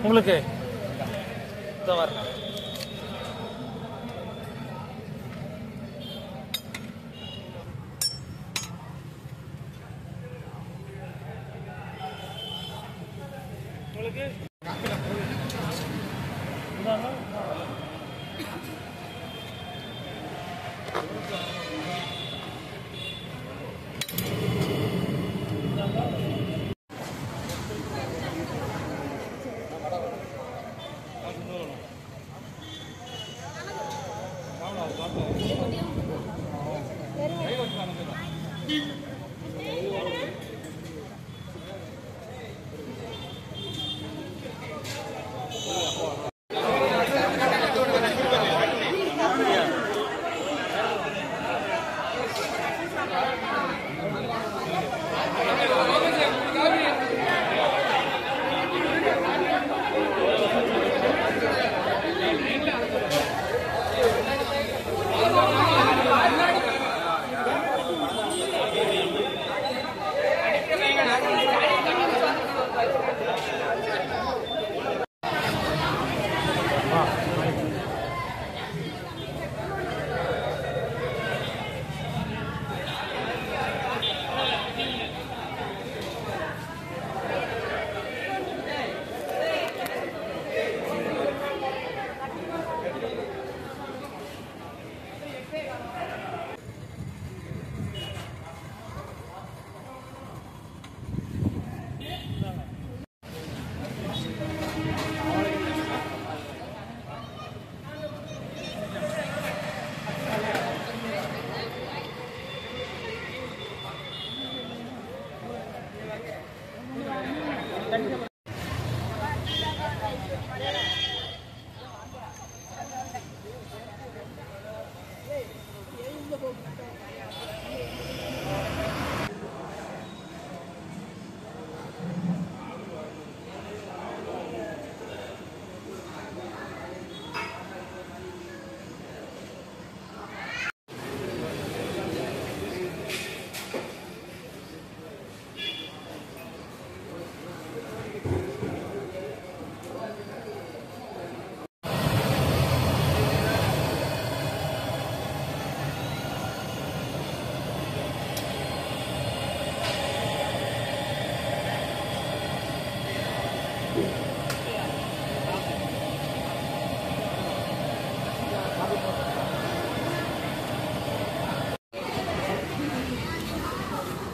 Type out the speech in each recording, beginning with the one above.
உங்களுக்கு இதோ வரேன். உங்களுக்கு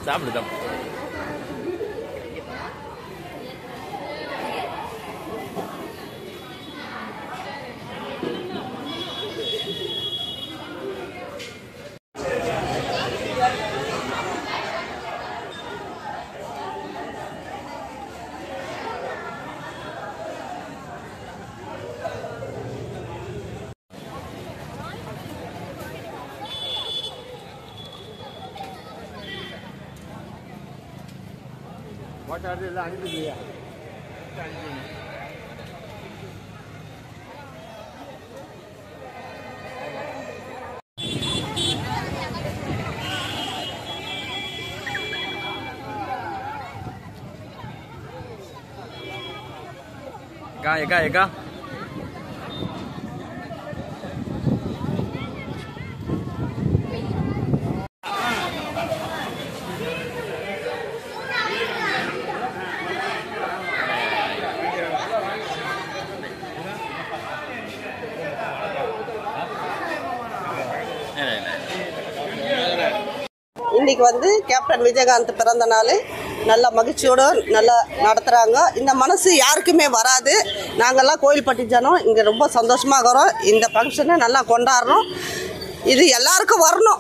சாப்பிடுதான் அனுப்பிடுறியா? எக்கா இன்னைக்கு வந்து கேப்டன் விஜயகாந்த் பிறந்த நாள் நல்லா மகிழ்ச்சியோடு நல்லா நடத்துகிறாங்க. இந்த மனசு யாருக்குமே வராது. நாங்கள்லாம் கோயில்பட்டி ஜனம் இங்கே ரொம்ப சந்தோஷமாக இருக்கிறோம். இந்த ஃபங்க்ஷனை நல்லா கொண்டாடுறோம். இது எல்லாருக்கும் வரணும்.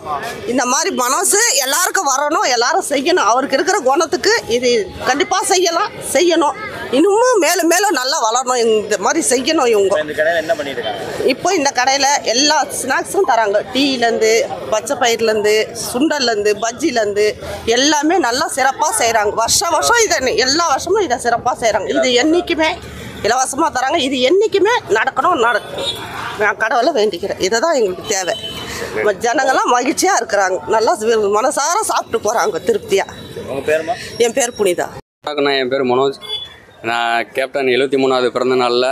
இந்த மாதிரி மனசு எல்லாருக்கும் வரணும். எல்லாரும் செய்யணும். அவருக்கு இருக்கிற குணத்துக்கு இது கண்டிப்பாக செய்யணும். இன்னமும் மேலும் மேலும் நல்லா வளரணும். இந்த மாதிரி செய்யணும். இவங்க இப்போ இந்த கடையில் எல்லா ஸ்நாக்ஸும் தராங்க. டீலேருந்து பச்சை பயிர்லேருந்து சுண்டல்லேருந்து பஜ்ஜிலேருந்து எல்லாமே நல்லா சிறப்பாக செய்கிறாங்க. வருஷம் இதை எல்லா வருஷமும் இதை சிறப்பாக செய்கிறாங்க. இது என்றைக்குமே இலவசமாக தராங்க. இது என்றைக்குமே நடக்கணும். நான் கடவுளை வேண்டிக்கிறேன். இதை தான் எங்களுக்கு தேவை. ஜனங்கள்லாம் மகிழ்ச்சியாக இருக்கிறாங்க. நல்லா மனசார சாப்பிட்டு போகிறாங்க திருப்தியாக. என் பேர் புனிதா. என் பேர் மனோஜ். நான் கேப்டன் 73வது பிறந்த நாளில்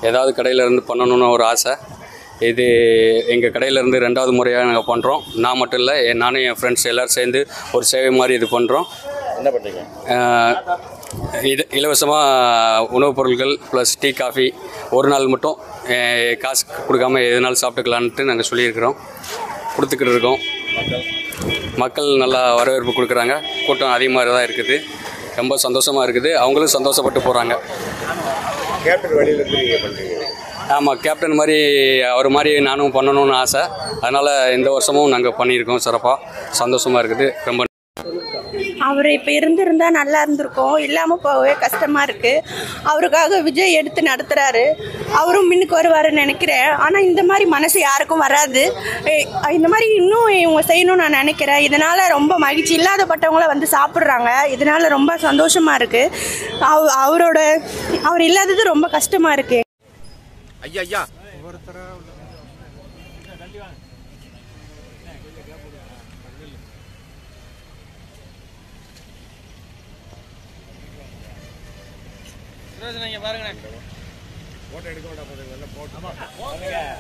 ஏதாவது கடையிலேருந்து பண்ணணுன்னு ஒரு ஆசை. இது எங்கள் கடையிலேருந்து 2வது முறையாக நாங்கள் பண்ணுறோம். நான் மட்டும் இல்லை, நானும் என் ஃப்ரெண்ட்ஸ் எல்லோரும் சேர்ந்து ஒரு சேவை மாதிரி இது பண்ணுறோம். என்ன பண்ணுறீங்க? இது இலவசமாக உணவுப் பொருட்கள் ப்ளஸ் டீ காஃபி ஒரு நாள் மட்டும் காசு கொடுக்காமல் எதுனாலும் சாப்பிட்டுக்கலான்ட்டு நாங்கள் சொல்லியிருக்கிறோம், கொடுத்துக்கிட்டு இருக்கோம். மக்கள் நல்லா வரவேற்பு கொடுக்குறாங்க. கூட்டம் அதிகமாக தான் இருக்குது. ரொம்ப சந்தோஷமாக இருக்குது. அவங்களும் சந்தோஷப்பட்டு போகிறாங்க. கேப்டன் வழியிலேருந்து நீங்கள் பண்ணுறீங்க? ஆமாம், கேப்டன் மாதிரி அவர் மாதிரி நானும் பண்ணணும்னு ஆசை. அதனால் இந்த வருஷமும் நாங்கள் பண்ணியிருக்கோம். சிறப்பாக சந்தோஷமாக இருக்குது. ரொம்ப அவர் இப்போ இருந்திருந்தா நல்லா இருந்திருக்கும். இல்லாமல் போகவே கஷ்டமாக இருக்குது. அவருக்காக விஜய் எடுத்து நடத்துகிறாரு. அவரும் முன்னுக்கு வருவாருன்னு நினைக்கிறேன். ஆனால் இந்த மாதிரி மனசு யாருக்கும் வராது. இந்த மாதிரி இன்னும் இவங்க செய்யணும்னு நான் நினைக்கிறேன். இதனால் ரொம்ப மகிழ்ச்சி. இல்லாதப்பட்டவங்கள வந்து சாப்பிட்றாங்க. இதனால் ரொம்ப சந்தோஷமாக இருக்குது. அவர் இல்லாதது ரொம்ப கஷ்டமாக இருக்குது. ஐயா ஐயா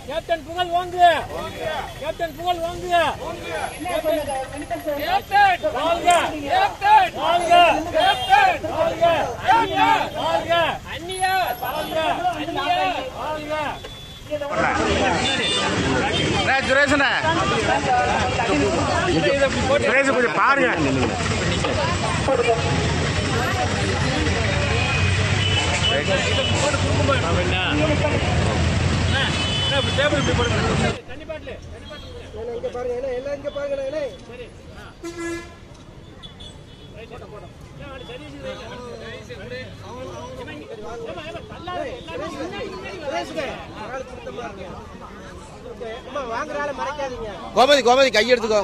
கேப்டன் புகழ் வாங்க, கேப்டன் புகழ் வாங்க, கேப்டன் வாங்க, கேப்டன் வாங்க, கேப்டன் வாங்க, வாங்க, அண்ணியா வாங்க, அண்ணியா வாங்க. சுரேஷண்ணா, சுரேஷ் கொஞ்சம் பாருங்க. கோமதி கோமதி கை எடுத்துக்கோ.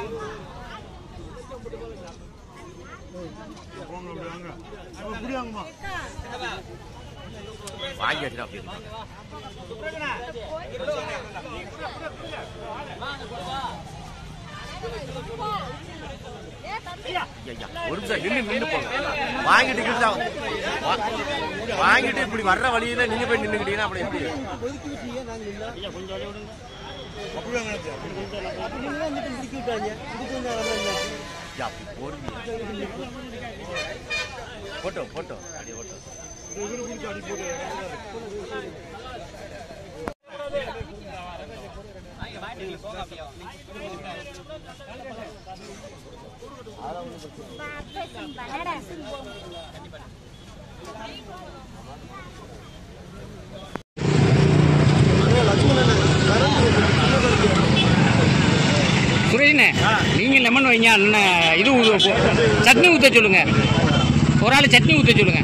வாங்கி வச்சுனா அப்படி ஒரு நிமிஷம் நின்று போங்க. வாங்கிட்டு இப்படி வர்ற வழியில நீங்க போய் நின்றுக்கிட்டீங்கன்னா அப்படி எப்படி போட்டோ போட்டோ அப்படியே போட்டோ. சுரேஷ்ண்ணே, நீங்கள் லெமன் வைங்க. இது சட்னி ஊற்ற சொல்லுங்க. ஒரு ஆள் சட்னி ஊற்ற சொல்லுங்க.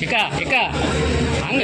எக்கா எக்கா அங்க